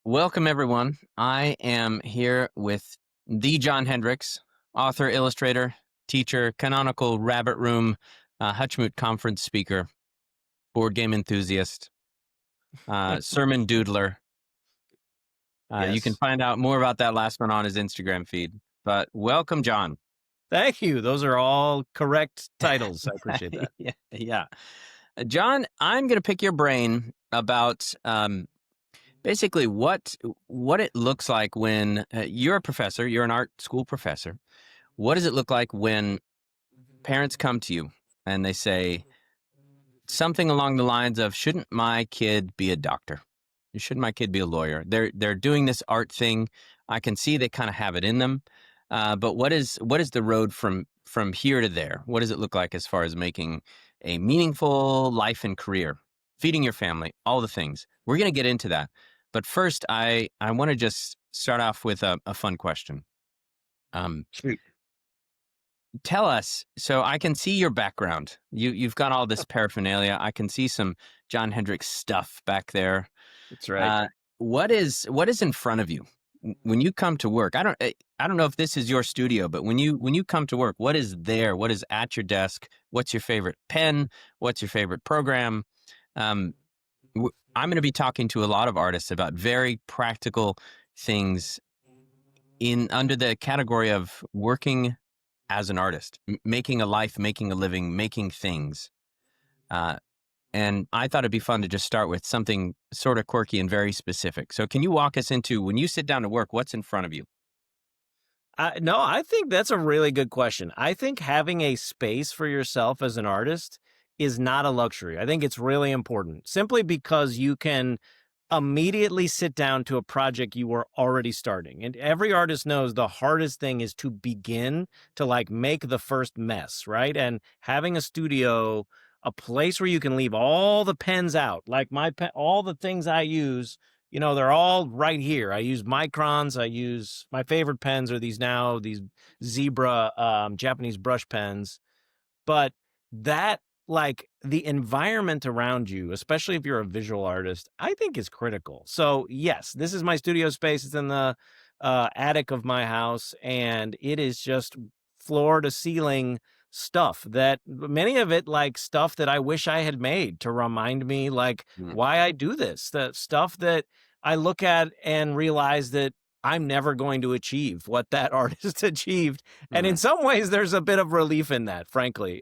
Welcome, everyone. I am here with the John Hendrix, author, illustrator, teacher, canonical rabbit room, HUTCHMOOT conference speaker, board game enthusiast, sermon doodler. You can Yes. find out more about that last one on his Instagram feed. But welcome, John. Thank you. Those are all correct titles. I appreciate that. Yeah. John, I'm going to pick your brain about basically what it looks like when you're a professor, you're an art school professor. What does it look like when parents come to you and they say something along the lines of, shouldn't my kid be a doctor? Shouldn't my kid be a lawyer? They're doing this art thing. I can see they kind of have it in them. But what is the road from here to there? What does it look like as far as making a meaningful life and career, feeding your family, all the things? We're going to get into that. But first, I want to just start off with a fun question. Shoot. Tell us, so I can see your background. You've got all this paraphernalia. I can see some John Hendrix stuff back there. That's right. Uh, what is in front of you when you come to work? I don't know if this is your studio, but when you come to work, what is there? What is at your desk? What's your favorite pen? What's your favorite program? I'm going to be talking to a lot of artists about very practical things in under the category of working as an artist, making a life, making a living, making things. And I thought it'd be fun to just start with something sort of quirky and very specific. So can you walk us into, when you sit down to work, what's in front of you? No, I think that's a really good question. I think having a space for yourself as an artist is not a luxury. I think it's really important simply because you can immediately sit down to a project you were already starting. And every artist knows the hardest thing is to begin to make the first mess, right? And having a studio, a place where you can leave all the pens out, like my pen, all the things I use, they're all right here. I use microns. I use my favorite pens are these zebra Japanese brush pens. But that, the environment around you, especially if you're a visual artist, I think is critical. So yes, this is my studio space. It's in the attic of my house, and it is just floor to ceiling stuff, that many of it stuff that I wish I had made to remind me Mm. why I do this, the stuff that I look at and realize that I'm never going to achieve what that artist achieved. And in Mm. some ways, there's a bit of relief in that, frankly,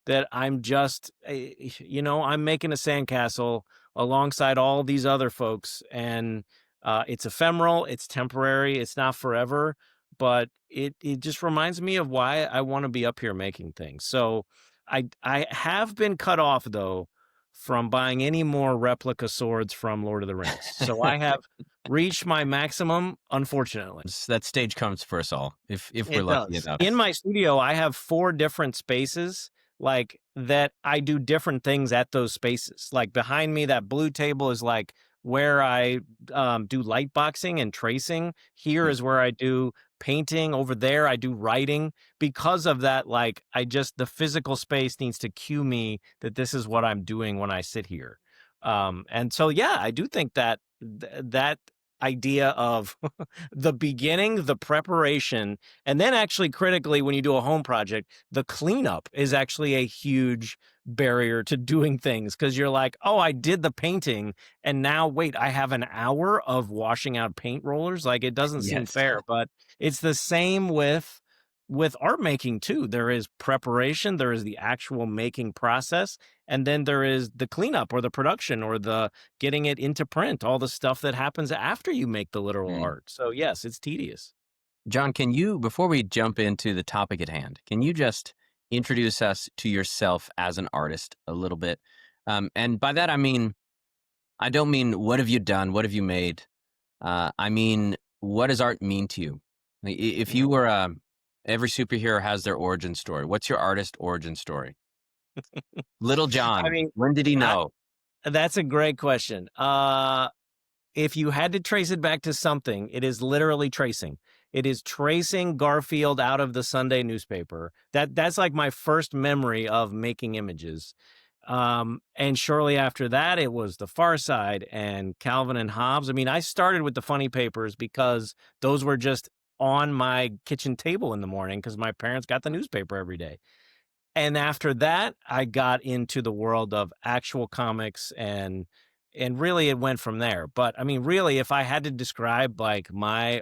that I'm just, I'm making a sandcastle alongside all these other folks. And it's ephemeral, it's temporary, it's not forever, but it just reminds me of why I want to be up here making things. So I have been cut off, though, from buying any more replica swords from Lord of the Rings. So I have reached my maximum, unfortunately. That stage comes for us all, if we're It lucky does. enough. In my studio, I have 4 different spaces, that I do different things at those spaces. Like, behind me, that blue table is, where I, do light boxing and tracing. Here Mm. is where I do painting. Over there, I do writing. Because of that, the physical space needs to cue me that this is what I'm doing when I sit here. And so, yeah, I do think that that idea of the beginning, the preparation, and then actually critically, when you do a home project, the cleanup is actually a huge barrier to doing things, because you're like, oh, I did the painting, and now wait, I have an hour of washing out paint rollers. Like, it doesn't seem Yes. fair. But it's the same with art making too. There is preparation, there is the actual making process, and then there is the cleanup or the production or the getting it into print, all the stuff that happens after you make the literal Mm. art. So yes, it's tedious. John, can you, before we jump into the topic at hand, can you just introduce us to yourself as an artist a little bit? And by that, I don't mean what have you done, what have you made. I mean, what does art mean to you? If you were every superhero has their origin story. What's your artist origin story? Little I John, mean, when did he I, know? that's a great question. If you had to trace it back to something, it is literally tracing. It is tracing Garfield out of the Sunday newspaper. That's like my first memory of making images. And shortly after that, it was The Far Side and Calvin and Hobbes. I mean, I started with the funny papers because those were just on my kitchen table in the morning because my parents got the newspaper every day. And after that, I got into the world of actual comics and really it went from there. But I mean, really, if I had to describe like my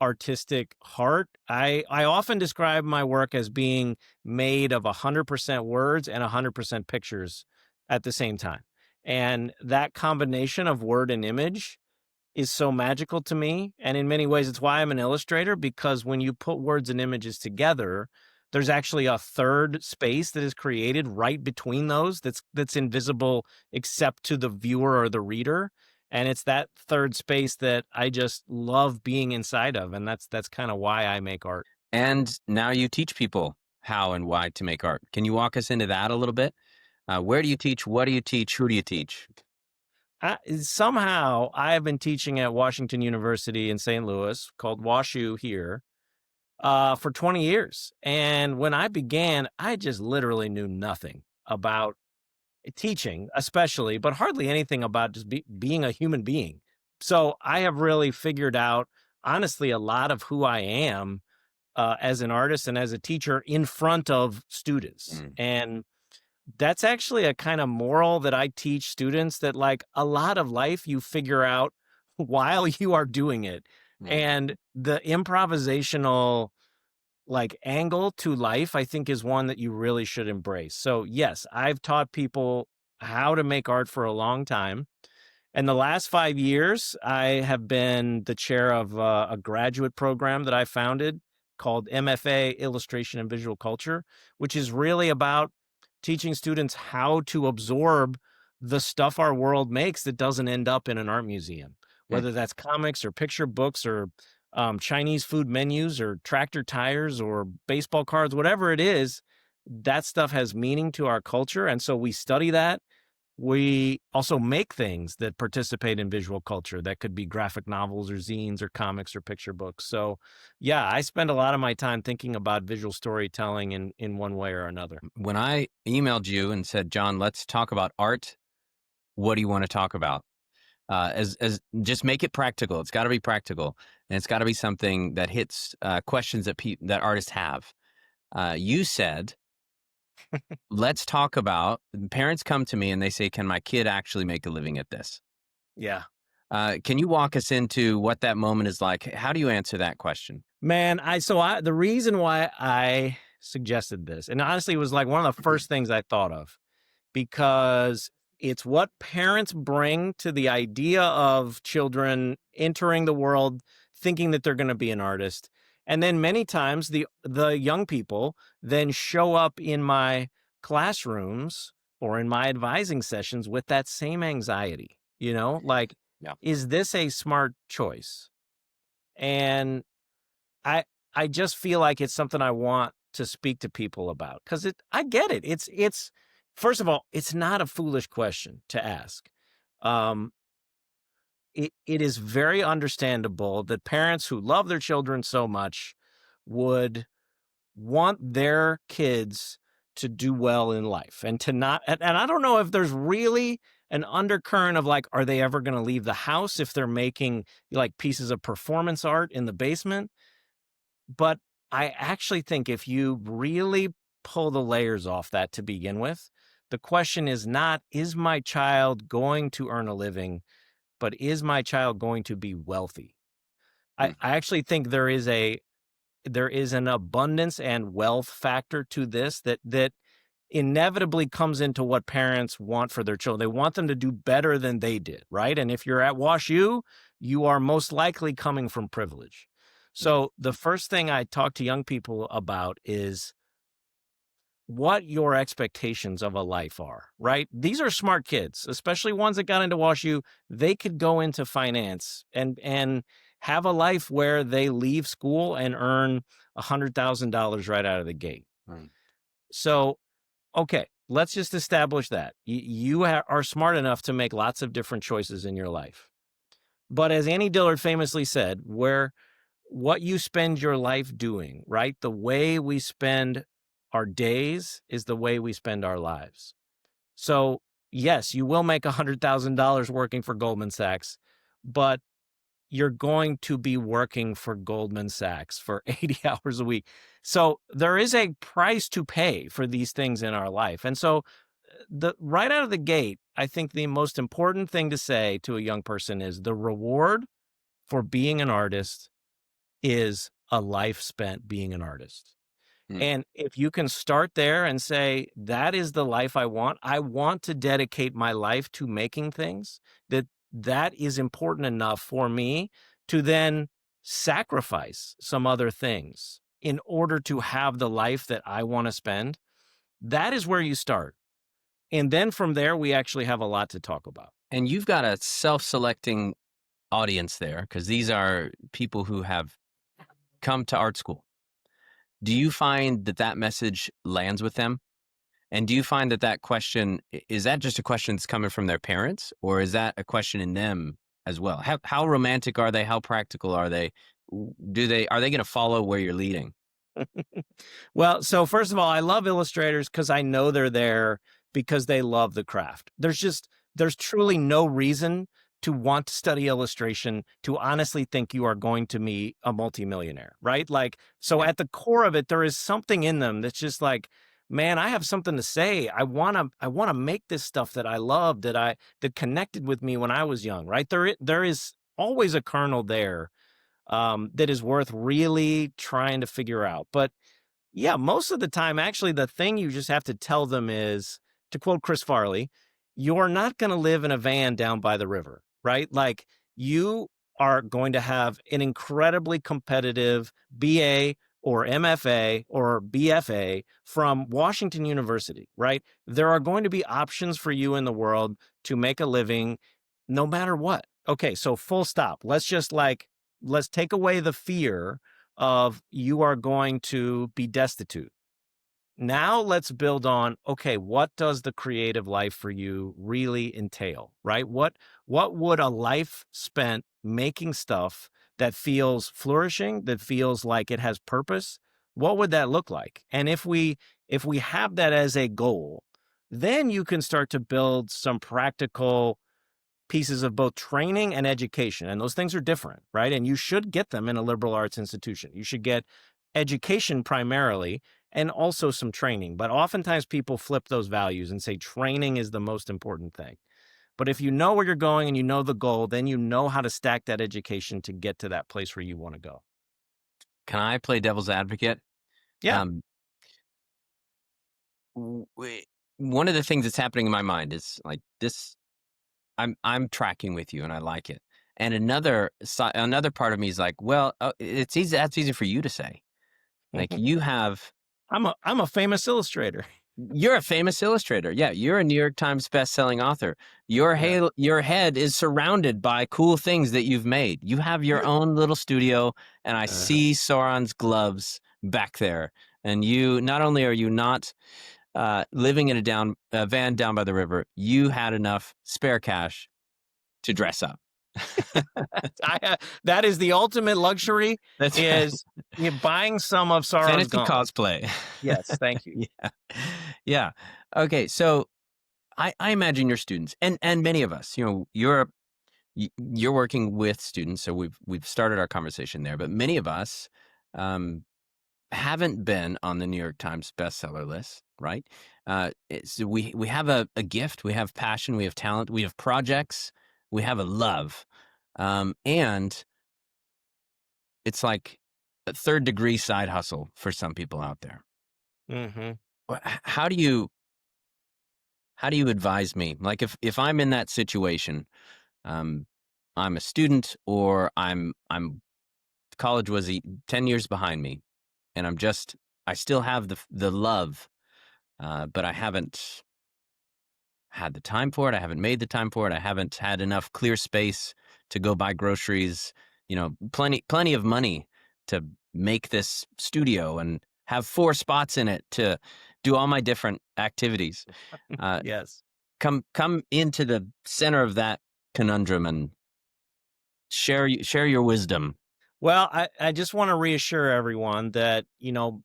artistic heart, I often describe my work as being made of 100% words and 100% pictures at the same time. And that combination of word and image is so magical to me. And in many ways, it's why I'm an illustrator, because when you put words and images together, there's actually a third space that is created right between those that's invisible except to the viewer or the reader. And it's that third space that I just love being inside of. And that's kind of why I make art. And now you teach people how and why to make art. Can you walk us into that a little bit? Where do you teach? What do you teach? Who do you teach? Somehow I have been teaching at Washington University in St. Louis, called WashU here, for 20 years. And when I began, I just literally knew nothing about teaching, especially, but hardly anything about just being a human being. So I have really figured out, honestly, a lot of who I am as an artist and as a teacher in front of students. Mm. And that's actually a kind of moral that I teach students, that like a lot of life you figure out while you are doing it. Mm. And the improvisational like angle to life, I think, is one that you really should embrace. So yes, I've taught people how to make art for a long time. And the last 5 years, I have been the chair of a graduate program that I founded called MFA Illustration and Visual Culture, which is really about teaching students how to absorb the stuff our world makes that doesn't end up in an art museum, Mm. whether that's comics or picture books or Chinese food menus or tractor tires or baseball cards, whatever it is. That stuff has meaning to our culture. And so we study that. We also make things that participate in visual culture. That could be graphic novels or zines or comics or picture books. So yeah, I spend a lot of my time thinking about visual storytelling in one way or another. When I emailed you and said, John, let's talk about art, what do you want to talk about? As just make it practical. It's got to be practical, and it's got to be something that hits questions that artists have. You said, let's talk about, parents come to me and they say, can my kid actually make a living at this? Yeah. Can you walk us into what that moment is like? How do you answer that question? Man, the reason why I suggested this, and honestly, it was like one of the first things I thought of, because it's what parents bring to the idea of children entering the world thinking that they're going to be an artist. And then many times the young people then show up in my classrooms or in my advising sessions with that same anxiety, like, Yeah. is this a smart choice? And I I just feel like it's something I want to speak to people about, because I get it. It's first of all, it's not a foolish question to ask. Um, it is very understandable that parents who love their children so much would want their kids to do well in life and to not. And I don't know if there's really an undercurrent of like, are they ever going to leave the house if they're making like pieces of performance art in the basement? But I actually think if you really pull the layers off that to begin with, the question is not, is my child going to earn a living, but is my child going to be wealthy? Mm. I actually think there is an abundance and wealth factor to this that inevitably comes into what parents want for their children. They want them to do better than they did, right? And if you're at WashU, you are most likely coming from privilege. So the first thing I talk to young people about is what your expectations of a life are, right? These are smart kids, especially ones that got into WashU. They could go into finance and have a life where they leave school and earn $100,000 right out of the gate. Mm. So, okay, let's just establish that you are smart enough to make lots of different choices in your life. But as Annie Dillard famously said, what you spend your life doing, right? The way we spend our days is the way we spend our lives. So, yes, you will make $100,000 working for Goldman Sachs, but you're going to be working for Goldman Sachs for 80 hours a week. So there is a price to pay for these things in our life. And so the right out of the gate, I think the most important thing to say to a young person is the reward for being an artist is a life spent being an artist. Hmm. And if you can start there and say, that is the life I want to dedicate my life to making things, that is important enough for me to then sacrifice some other things in order to have the life that I want to spend. That is where you start. And then from there, we actually have a lot to talk about. And you've got a self-selecting audience there because these are people who have come to art school. Do you find that that message lands with them? And do you find that that question, is that just a question that's coming from their parents, or is that a question in them as well? How romantic are they? How practical are they? Are they going to follow where you're leading? Well, so first of all, I love illustrators because I know they're there because they love the craft. There's truly no reason to want to study illustration to honestly think you are going to meet a multimillionaire, right? Like, so Yeah. at the core of it, there is something in them that's just like, man, I have something to say. I want to make this stuff that I love, that connected with me when I was young, right? There is always a kernel there that is worth really trying to figure out. But yeah, most of the time, actually, the thing you just have to tell them is, to quote Chris Farley, you're not going to live in a van down by the river, right? Like, you are going to have an incredibly competitive BA or MFA or BFA from Washington University, right? There are going to be options for you in the world to make a living no matter what. Okay, so full stop. Let's take away the fear of you are going to be destitute. Now let's build on, okay, what does the creative life for you really entail, right? What would a life spent making stuff that feels flourishing, that feels like it has purpose, what would that look like? And if we have that as a goal, then you can start to build some practical pieces of both training and education. And those things are different, right? And you should get them in a liberal arts institution. You should get education primarily and also some training. But oftentimes people flip those values and say training is the most important thing. But if you know where you're going and you know the goal, then you know how to stack that education to get to that place where you want to go. Can I play devil's advocate? Yeah. Um, One of the things that's happening in my mind is like this. I'm tracking with you, and I like it. And another part of me is like, well, it's easy. That's easy for you to say. Like you have I'm a famous illustrator. You're a famous illustrator. Yeah, you're a New York Times best-selling author. Yeah. Your head is surrounded by cool things that you've made. You have your own little studio, and I Uh-huh. see Sauron's gloves back there. And you, not only are you not living in a van down by the river, you had enough spare cash to dress up. That is the ultimate luxury, That's right. is you buying some of Sauron's Fantasy gauntlet. cosplay. Yes, thank you. Yeah. Yeah. Okay, so I imagine your students and many of us, you're working with students, so we've started our conversation there. But many of us um, haven't been on the New York Times bestseller list, right? We have a gift, we have passion, we have talent, we have projects, we have a love, and it's like a third degree side hustle for some people out there. Hmm. How do you advise me? Like if I'm in that situation, um, I'm a student or I'm college was 10 years behind me, and I still have the love, but I haven't had the time for it. I haven't made the time for it. I haven't had enough clear space to go buy groceries, plenty of money to make this studio and have 4 spots in it to do all my different activities. Uh, Yes. come into the center of that conundrum and share your wisdom. Well, I just want to reassure everyone that,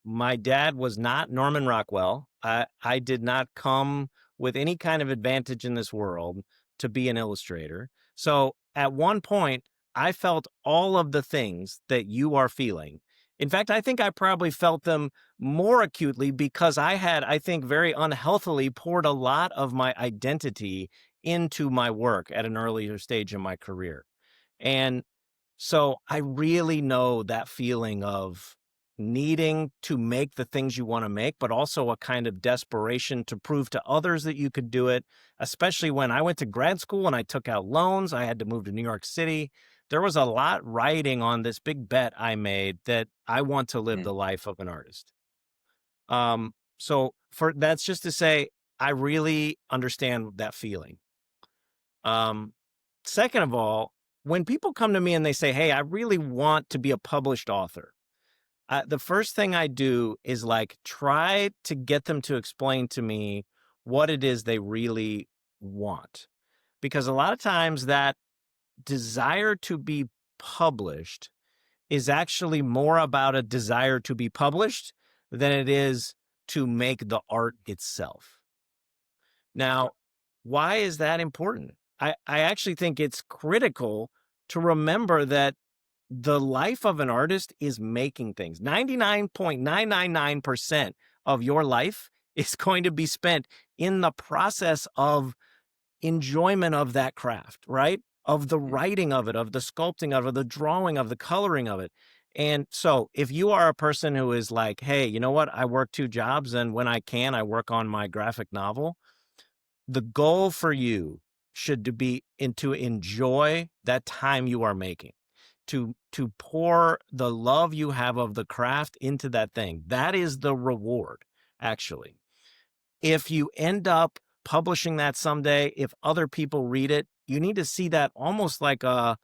my dad was not Norman Rockwell. I did not come with any kind of advantage in this world to be an illustrator. So at one point, I felt all of the things that you are feeling. In fact, I think I probably felt them more acutely because I had, I think, very unhealthily poured a lot of my identity into my work at an earlier stage in my career. And so I really know that feeling of needing to make the things you want to make, but also a kind of desperation to prove to others that you could do it, especially when I went to grad school and I took out loans. I had to move to New York City. There was a lot riding on this big bet I made that I want to live Mm. the life of an artist. So for that's just to say, I really understand that feeling. Um, Second of all, when people come to me and they say, "Hey, I really want to be a published author," the first thing I do is like try to get them to explain to me what it is they really want. Because a lot of times that desire to be published is actually more about a desire to be published than it is to make the art itself. Now, why is that important? I actually think it's critical to remember that the life of an artist is making things. 99.999% of your life is going to be spent in the process of enjoyment of that craft, right? Of the Mm. writing of it, of the sculpting of it, the drawing of the coloring of it. And so if you are a person who is like, hey, you know what? I work two jobs and when I can, I work on my graphic novel. The goal for you should to be and to enjoy that time you are making, to pour the love you have of the craft into that thing. That is the reward, actually. If you end up publishing that someday, if other people read it, you need to see that almost like a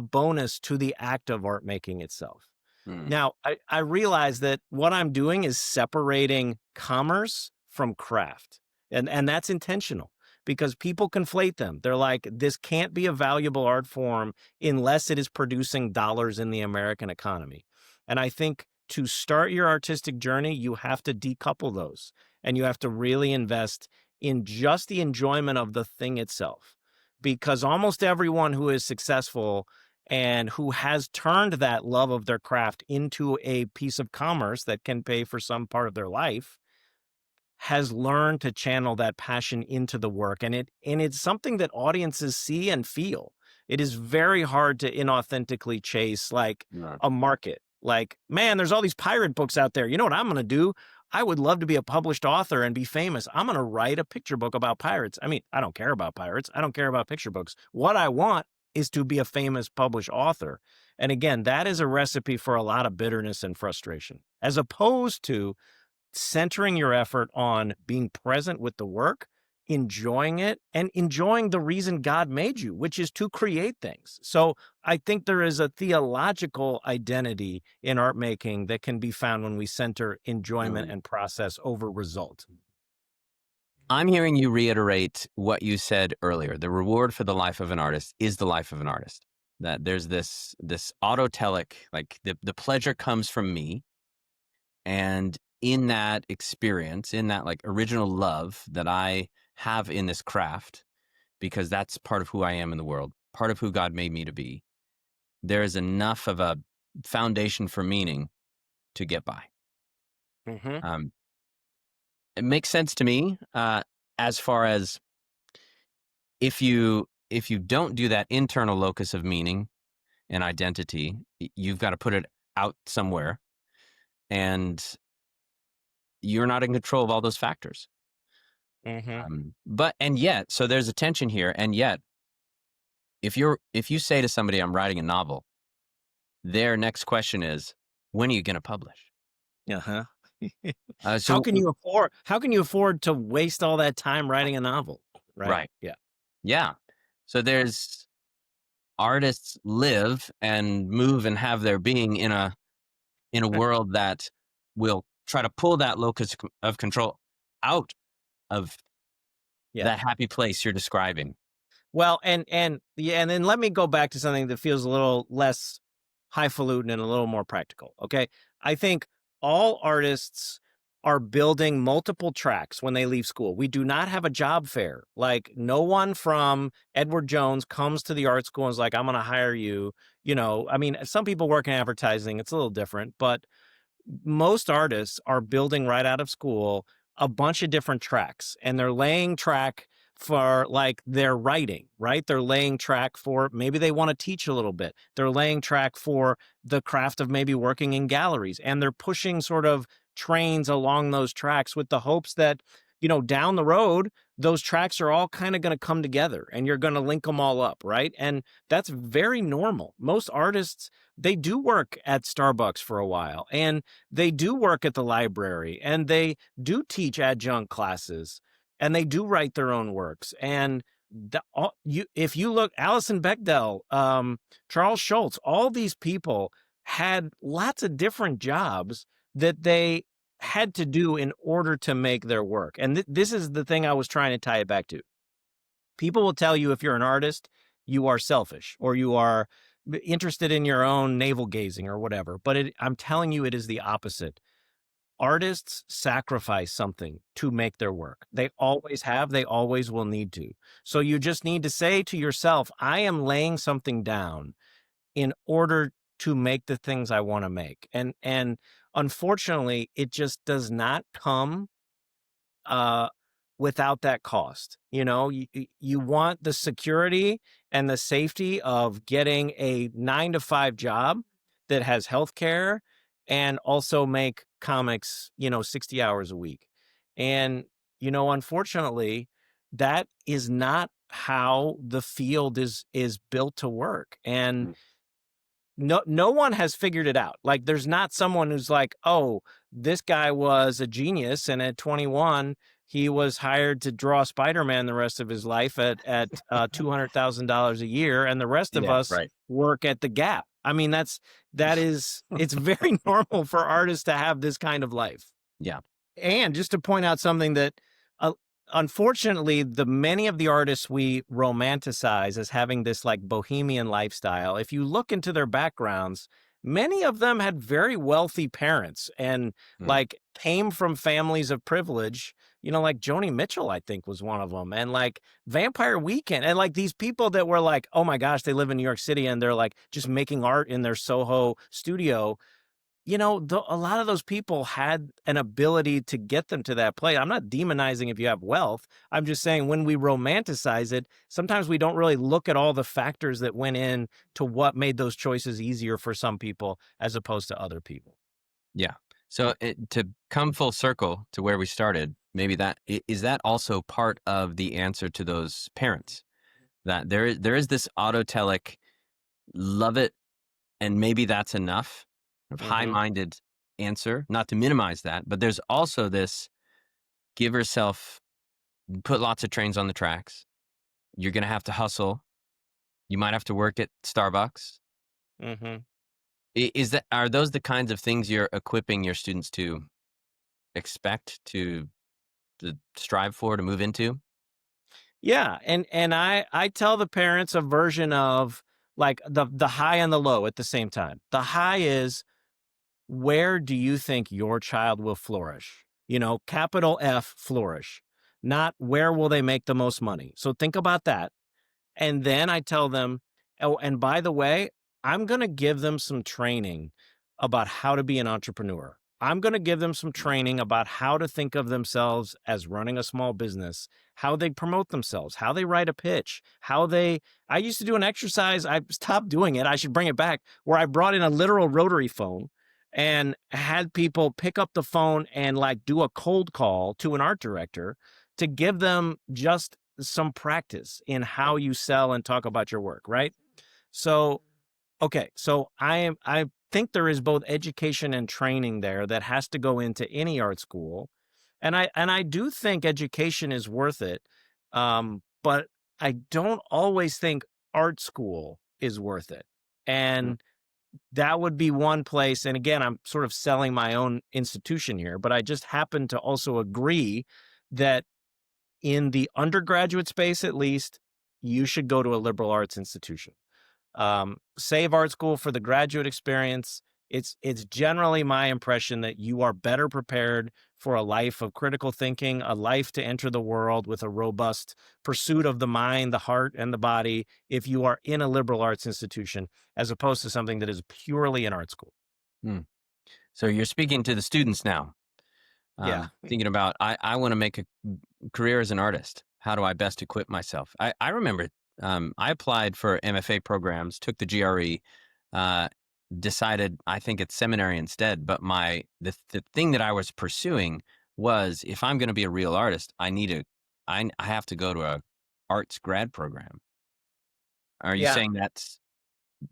bonus to the act of art making itself. Mm. Now, I realize that what I'm doing is separating commerce from craft. And that's intentional because people conflate them. They're like, this can't be a valuable art form unless it is producing dollars in the American economy. And I think to start your artistic journey, you have to decouple those and you have to really invest in just the enjoyment of the thing itself. Because almost everyone who is successful and who has turned that love of their craft into a piece of commerce that can pay for some part of their life has learned to channel that passion into the work and it's something that audiences see and feel. It is very hard to inauthentically chase like No. a market. Like, man, there's all these pirate books out there. You know what I'm going to do? I would love to be a published author and be famous. I'm going to write a picture book about pirates. I mean, I don't care about pirates. I don't care about picture books. What I want is to be a famous published author. And again, that is a recipe for a lot of bitterness and frustration, as opposed to centering your effort on being present with the work, enjoying it, and enjoying the reason God made you, which is to create things. So I think there is a theological identity in art making that can be found when we center enjoyment Mm. and process over result. I'm hearing you reiterate what you said earlier. The reward for the life of an artist is the life of an artist. That there's this autotelic, like the pleasure comes from me. And in that experience, in that like original love that I have in this craft, because that's part of who I am in the world, part of who God made me to be, there is enough of a foundation for meaning to get by. Mm-hmm. Um, it makes sense to me as far as if you don't do that internal locus of meaning and identity, you've got to put it out somewhere, and you're not in control of all those factors. Mm-hmm. But and yet, so there's a tension here, and yet, if you say to somebody, "I'm writing a novel," their next question is, "When are you going to publish?" Uh-huh. So How can you afford to waste all that time writing a novel? Right? right, Yeah. yeah. So there's artists live and move and have their being in a world that will try to pull that locus of control out of Yeah. that happy place you're describing. Well, and yeah, and then let me go back to something that feels a little less highfalutin and a little more practical. Okay. I think all artists are building multiple tracks when they leave school. We do not have a job fair. Like, no one from Edward Jones comes to the art school and is like, I'm going to hire you. I mean, some people work in advertising. It's a little different, but most artists are building right out of school a bunch of different tracks, and they're laying track for like their writing, right? They're laying track for maybe they want to teach a little bit. They're laying track for the craft of maybe working in galleries, and they're pushing sort of trains along those tracks with the hopes that, down the road, those tracks are all kind of going to come together and you're going to link them all up, right? And that's very normal. Most artists, they do work at Starbucks for a while, and they do work at the library, and they do teach adjunct classes, and they do write their own works. And if you look, Alison Bechdel, Charles Schultz, all these people had lots of different jobs that they had to do in order to make their work. And this is the thing I was trying to tie it back to. People will tell you if you're an artist, you are selfish, or you are interested in your own navel gazing or whatever. But I'm telling you, it is the opposite. Artists sacrifice something to make their work. They always have, they always will need to. So you just need to say to yourself, I am laying something down in order to make the things I want to make. And unfortunately, it just does not come uh, without that cost. You want the security and the safety of getting a 9 to 5 job that has health care and also make comics, 60 hours a week. And, unfortunately, that is not how the field is built to work. And no one has figured it out. Like, there's not someone who's like, oh, this guy was a genius, and at 21 he was hired to draw Spider-Man the rest of his life at $200,000 a year, and the rest of Yeah, us right. work at the Gap. I mean, it's very normal for artists to have this kind of life. Yeah. And just to point out something that, uh, unfortunately, the many of the artists we romanticize as having this like bohemian lifestyle, if you look into their backgrounds, many of them had very wealthy parents and Mm. like came from families of privilege. Like Joni Mitchell, I think, was one of them, and like Vampire Weekend, and like these people that were like, oh my gosh, they live in New York City and they're like just making art in their Soho studio. A lot of those people had an ability to get them to that place. I'm not demonizing if you have wealth. I'm just saying when we romanticize it, sometimes we don't really look at all the factors that went in to what made those choices easier for some people as opposed to other people. Yeah. So to come full circle to where we started, maybe is that also part of the answer to those parents, that there is this autotelic love it and maybe that's enough of Mm-hmm. high-minded answer, not to minimize that, but there's also this give yourself, put lots of trains on the tracks. You're going to have to hustle. You might have to work at Starbucks. Mm-hmm. Are those the kinds of things you're equipping your students to expect, to strive for, to move into? Yeah, and I tell the parents a version of like the high and the low at the same time. The high is, where do you think your child will flourish? Capital F, flourish, not where will they make the most money. So think about that. And then I tell them, oh, and by the way, I'm going to give them some training about how to be an entrepreneur. I'm going to give them some training about how to think of themselves as running a small business, how they promote themselves, how they write a pitch, I used to do an exercise. I stopped doing it. I should bring it back, where I brought in a literal rotary phone and had people pick up the phone and like do a cold call to an art director to give them just some practice in how you sell and talk about your work, right? So, okay, so I think there is both education and training there that has to go into any art school. And I do think education is worth it. But I don't always think art school is worth it. And that would be one place. And again, I'm sort of selling my own institution here, but I just happen to also agree that in the undergraduate space, at least, you should go to a liberal arts institution. Save art school for the graduate experience. It's generally my impression that you are better prepared for a life of critical thinking, a life to enter the world with a robust pursuit of the mind, the heart, and the body if you are in a liberal arts institution as opposed to something that is purely an art school. Hmm. So you're speaking to the students now. Yeah. Thinking about, I want to make a career as an artist. How do I best equip myself? I remember I applied for MFA programs, took the GRE, uh, decided I think it's seminary instead. But the thing that I was pursuing was, if I'm going to be a real artist, I have to go to a arts grad program. Are you Yeah. saying that's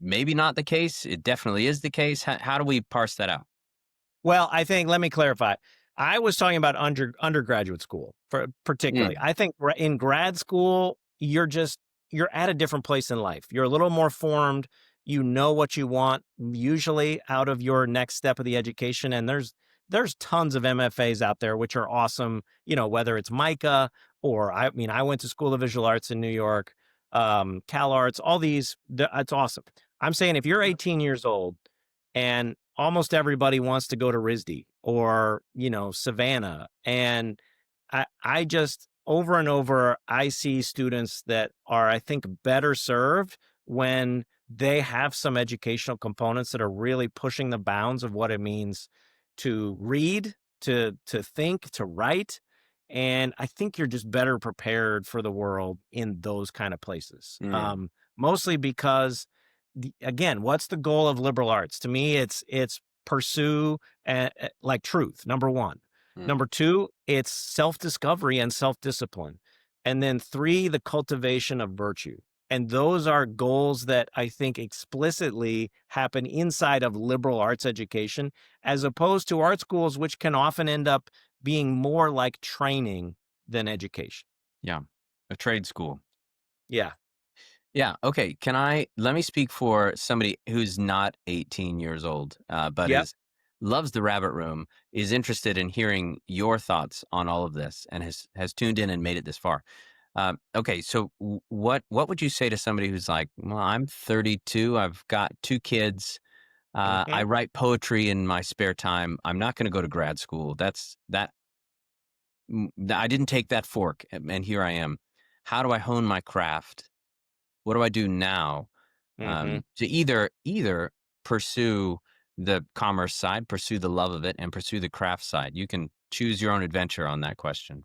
maybe not the case? It definitely is the case. How do we parse that out? Well, I think let me clarify. I was talking about undergraduate school for particularly. Mm, I think in grad school, you're at a different place in life. You're a little more formed. You know what you want usually out of your next step of the education. And there's tons of MFAs out there which are awesome, whether it's MICA or I mean, I went to School of Visual Arts in New York, Cal Arts, all these, it's awesome. I'm saying if you're 18 years old and almost everybody wants to go to RISD or, Savannah. And I just over and over, I see students that are, I think, better served when they have some educational components that are really pushing the bounds of what it means to read, to think, to write. And I think you're just better prepared for the world in those kind of places. mm, Mostly because again, what's the goal of liberal arts? To me, it's pursue like truth. Number one. mm. Number two, it's self discovery and self discipline, and then three, the cultivation of virtue. And those are goals that I think explicitly happen inside of liberal arts education, as opposed to art schools, which can often end up being more like training than education. Yeah, a trade school. Yeah. Yeah. Okay. Let me speak for somebody who's not 18 years old, but Yep. loves the rabbit room, is interested in hearing your thoughts on all of this, and has tuned in and made it this far. Okay. So what would you say to somebody who's like, well, I'm 32, I've got two kids, I Hmm. write poetry in my spare time. I'm not going to go to grad school. I didn't take that fork, and here I am. How do I hone my craft? What do I do now, Hmm. to either pursue the commerce side, pursue the love of it, and pursue the craft side? You can choose your own adventure on that question.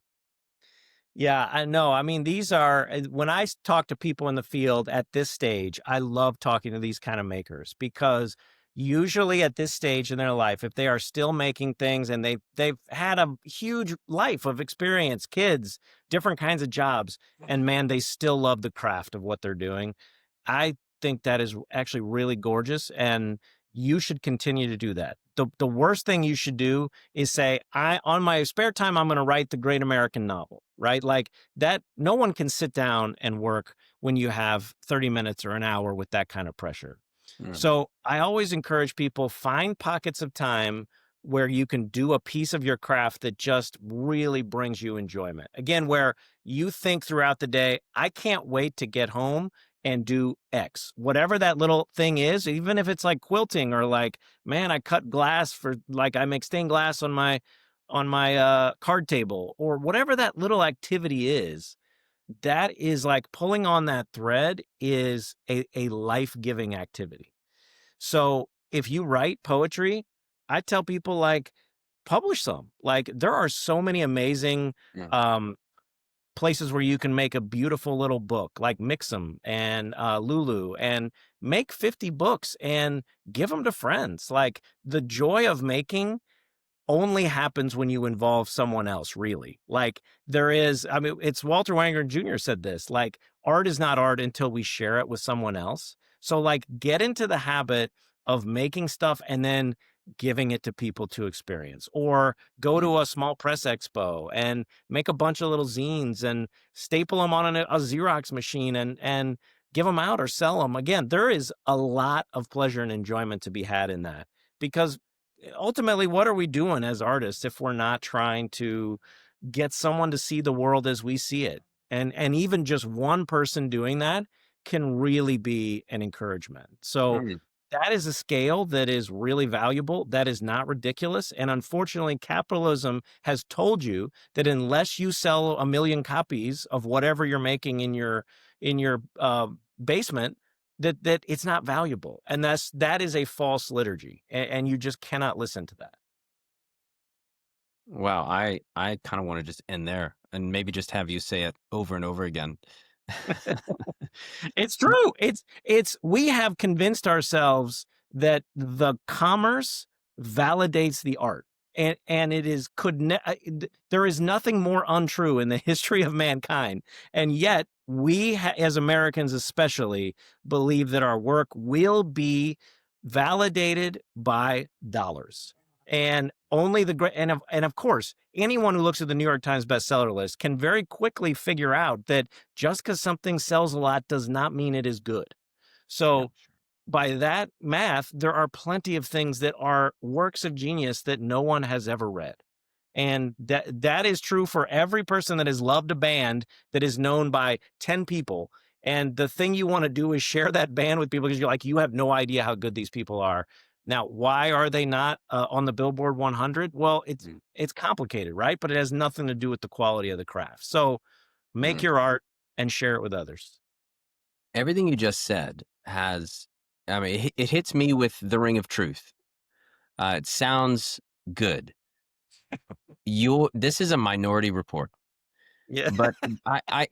Yeah, I know. I mean, these are when talk to people in the field at this stage, I love talking to these kind of makers because usually at this stage in their life, if they are still making things and they've had a huge life of experience, kids, different kinds of jobs, and man, they still love the craft of what they're doing. I think that is actually really gorgeous, and you should continue to do that. The worst thing you should do is say, I on my spare time, I'm going to write the great American novel, right? Like that, no one can sit down and work when you have 30 minutes or an hour with that kind of pressure. Mm, So I always encourage people find pockets of time where you can do a piece of your craft that just really brings you enjoyment. Again, where you think throughout the day, I can't wait to get home and do X. Whatever that little thing is, even if it's like quilting or like, man, I cut glass for like I make stained glass on my card table or whatever that little activity is, that is like pulling on that thread is a life-giving activity. So if you write poetry, I tell people like publish some. Like there are so many amazing mm, um places where you can make a beautiful little book like Mixam and Lulu and make 50 books and give them to friends. Like the joy of making only happens when you involve someone else, really. Like there is, I mean, it's Walter Wangerin Jr. said this, like art is not art until we share it with someone else. So like get into the habit of making stuff and then giving it to people to experience or go mm, to a small press expo and make a bunch of little zines and staple them on a Xerox machine and give them out or sell them. Again, there is a lot of pleasure and enjoyment to be had in that because ultimately, what are we doing as artists if we're not trying to get someone to see the world as we see it? And even just one person doing that can really be an encouragement. So mm. That is a scale that is really valuable. That is not ridiculous. And unfortunately, capitalism has told you that unless you sell a million copies of whatever you're making in your basement, that it's not valuable. And that is a false liturgy, and you just cannot listen to that. Wow, I kind of want to just end there and maybe just have you say it over and over again. It's true. It's we have convinced ourselves that the commerce validates the art. And it is there is nothing more untrue in the history of mankind. And yet as Americans especially believe that our work will be validated by dollars. And only the great and of course, anyone who looks at the New York Times bestseller list can very quickly figure out that just because something sells a lot does not mean it is good. Yeah, So, by that math, there are plenty of things that are works of genius that no one has ever read. And that is true for every person that has loved a band that is known by 10 people. And the thing you want to do is share that band with people because you're like, you have no idea how good these people are. Now, why are they not on the Billboard 100? Well, mm, it's complicated, right? But it has nothing to do with the quality of the craft. So make mm. your art and share it with others. Everything you just said has, I mean, it hits me with the ring of truth. It sounds good. This is a Minority Report, Yeah. but I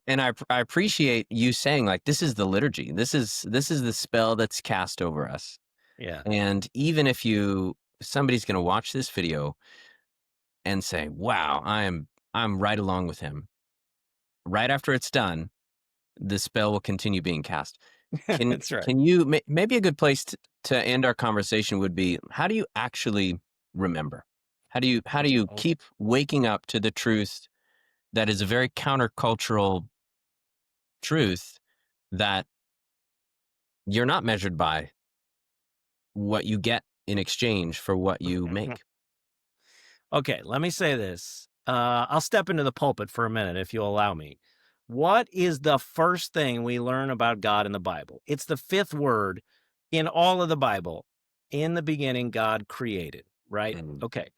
appreciate you saying like this is the liturgy. This is the spell that's cast over us. Yeah. And even if somebody's going to watch this video and say, "Wow, I'm right along with him." Right after it's done, the spell will continue being cast. Can That's right. can you maybe a good place to end our conversation would be how do you actually remember? How do you Oh, keep waking up to the truth that is a very countercultural truth that you're not measured by what you get in exchange for what you make? okay, let me say this. I'll step into the pulpit for a minute if you'll allow me. What is the first thing we learn about God in the Bible? It's the fifth word in all of the Bible. In the beginning, God created, right? Mm, Okay.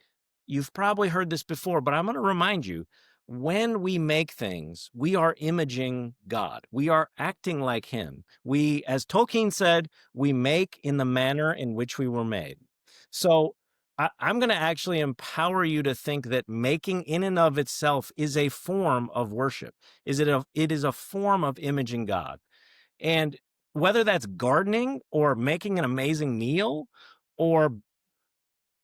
You've probably heard this before, but I'm going to remind you when we make things, we are imaging God. We are acting like Him. As Tolkien said, we make in the manner in which we were made. So I'm going to actually empower you to think that making in and of itself is a form of worship. It is a form of imaging God. And whether that's gardening or making an amazing meal or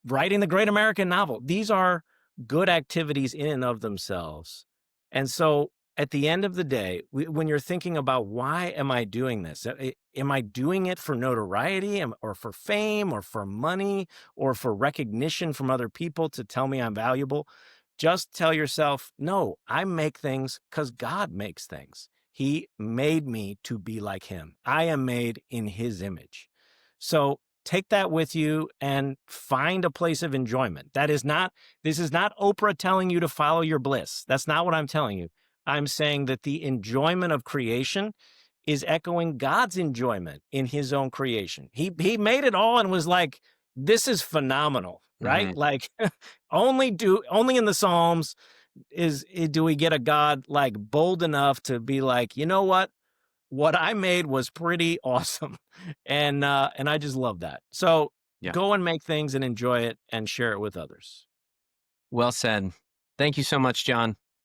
writing the great American novel. These are good activities in and of themselves. And so at the end of the day, when you're thinking about why am I doing this? Am I doing it for notoriety or for fame or for money or for recognition from other people to tell me I'm valuable? Just tell yourself, no, I make things because God makes things. He made me to be like him. I am made in his image. So take that with you and find a place of enjoyment. This is not Oprah telling you to follow your bliss. That's not what I'm telling you. I'm saying that the enjoyment of creation is echoing God's enjoyment in his own creation. He made it all and was like, this is phenomenal, right? mhm. Like only in the Psalms do we get a God like bold enough to be like, you know what I made was pretty awesome. And I just love that. So Yeah. go and make things and enjoy it and share it with others. Well said. Thank you so much, John.